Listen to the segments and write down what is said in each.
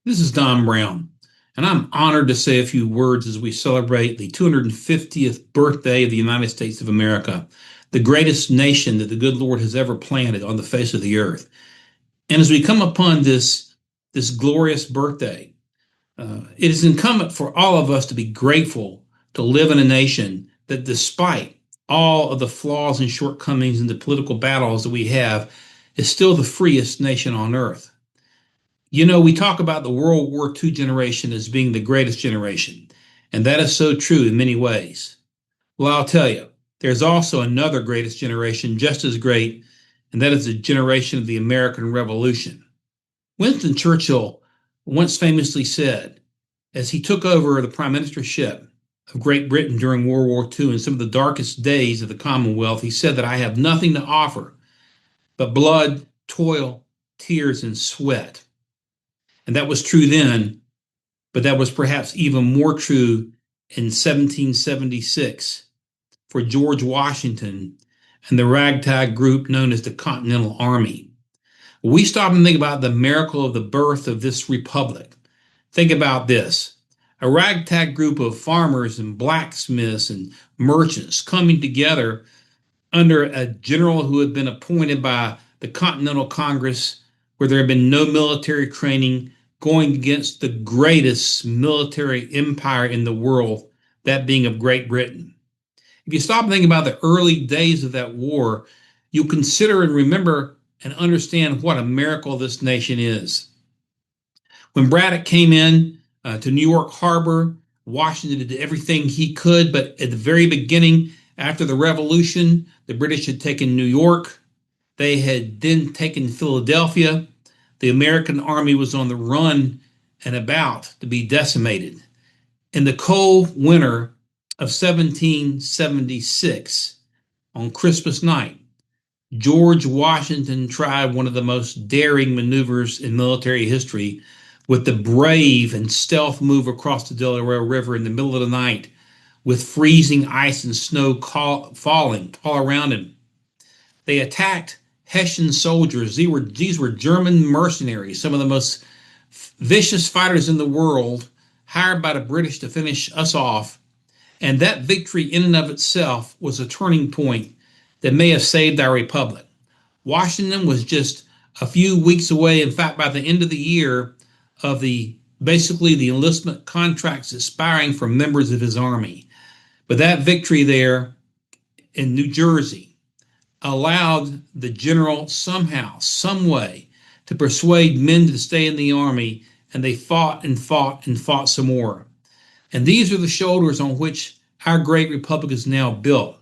This is Don Brown, and I'm honored to say a few words as we celebrate the 250th birthday of the United States of America, the greatest nation that the good Lord has ever planted on the face of the earth. And as we come upon this glorious birthday, it is incumbent for all of us to be grateful to live in a nation that, despite all of the flaws and shortcomings in the political battles that we have, is still the freest nation on earth. You know, we talk about the World War II generation as being the greatest generation, and that is so true in many ways. Well, I'll tell you, there's also another greatest generation just as great, and that is the generation of the American Revolution. Winston Churchill once famously said, as he took over the prime ministership of Great Britain during World War II in some of the darkest days of the Commonwealth, he said that I have nothing to offer but blood, toil, tears, and sweat. And that was true then, but that was perhaps even more true in 1776 for George Washington and the ragtag group known as the Continental Army. We stop and think about the miracle of the birth of this republic. Think about this: a ragtag group of farmers and blacksmiths and merchants coming together under a general who had been appointed by the Continental Congress, where there had been no military training, going against the greatest military empire in the world, that being of Great Britain. If you stop and think about the early days of that war, you'll consider and remember and understand what a miracle this nation is. When Braddock came in to New York Harbor, Washington did everything he could, but at the very beginning, after the Revolution, the British had taken New York. They had then taken Philadelphia. The American army was on the run and about to be decimated. In the cold winter of 1776, on Christmas night, George Washington tried one of the most daring maneuvers in military history with the brave and stealth move across the Delaware River in the middle of the night with freezing ice and snow falling all around him. They attacked Hessian soldiers. These were German mercenaries, some of the most vicious fighters in the world, hired by the British to finish us off. And that victory in and of itself was a turning point that may have saved our republic. Washington was just a few weeks away, in fact, by the end of the year, of basically the enlistment contracts expiring for members of his army. But that victory there in New Jersey allowed the general somehow, some way, to persuade men to stay in the army, and they fought and fought and fought some more. And these are the shoulders on which our great republic is now built.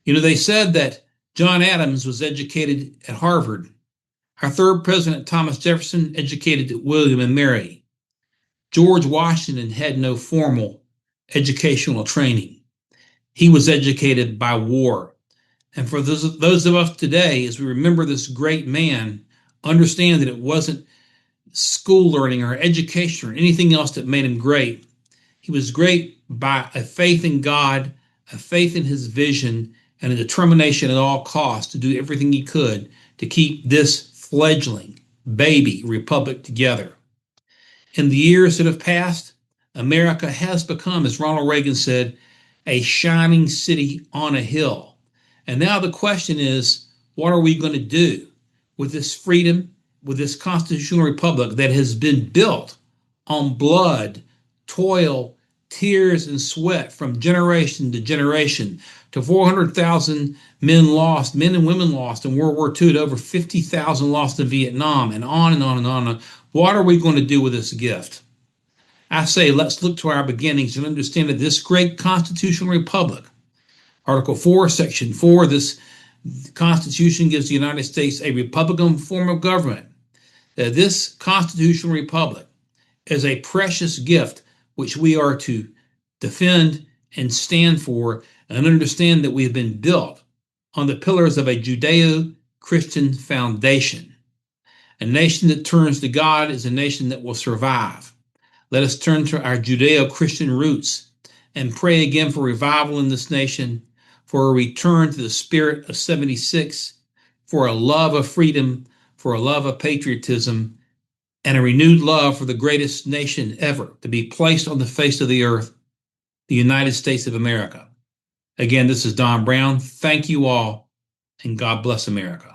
You know, they said that John Adams was educated at Harvard. Our third president, Thomas Jefferson, educated at William and Mary. George Washington had no formal educational training. He was educated by war. And for those of us today, as we remember this great man, understand that it wasn't school learning or education or anything else that made him great. He was great by a faith in God, a faith in his vision, and a determination at all costs to do everything he could to keep this fledgling baby republic together. In the years that have passed, America has become, as Ronald Reagan said, a shining city on a hill. And now the question is, what are we going to do with this freedom, with this constitutional republic that has been built on blood, toil, tears, and sweat from generation to generation, to 400,000 men lost, men and women lost in World War II, to over 50,000 lost in Vietnam, and on and on and on. What are we going to do with this gift? I say, let's look to our beginnings and understand that this great constitutional republic, Article 4, Section 4, this Constitution gives the United States a republican form of government. That this constitutional republic is a precious gift which we are to defend and stand for, and understand that we have been built on the pillars of a Judeo-Christian foundation. A nation that turns to God is a nation that will survive. Let us turn to our Judeo-Christian roots and pray again for revival in this nation, for a return to the spirit of 76, for a love of freedom, for a love of patriotism, and a renewed love for the greatest nation ever to be placed on the face of the earth, the United States of America. Again, this is Don Brown. Thank you all, and God bless America.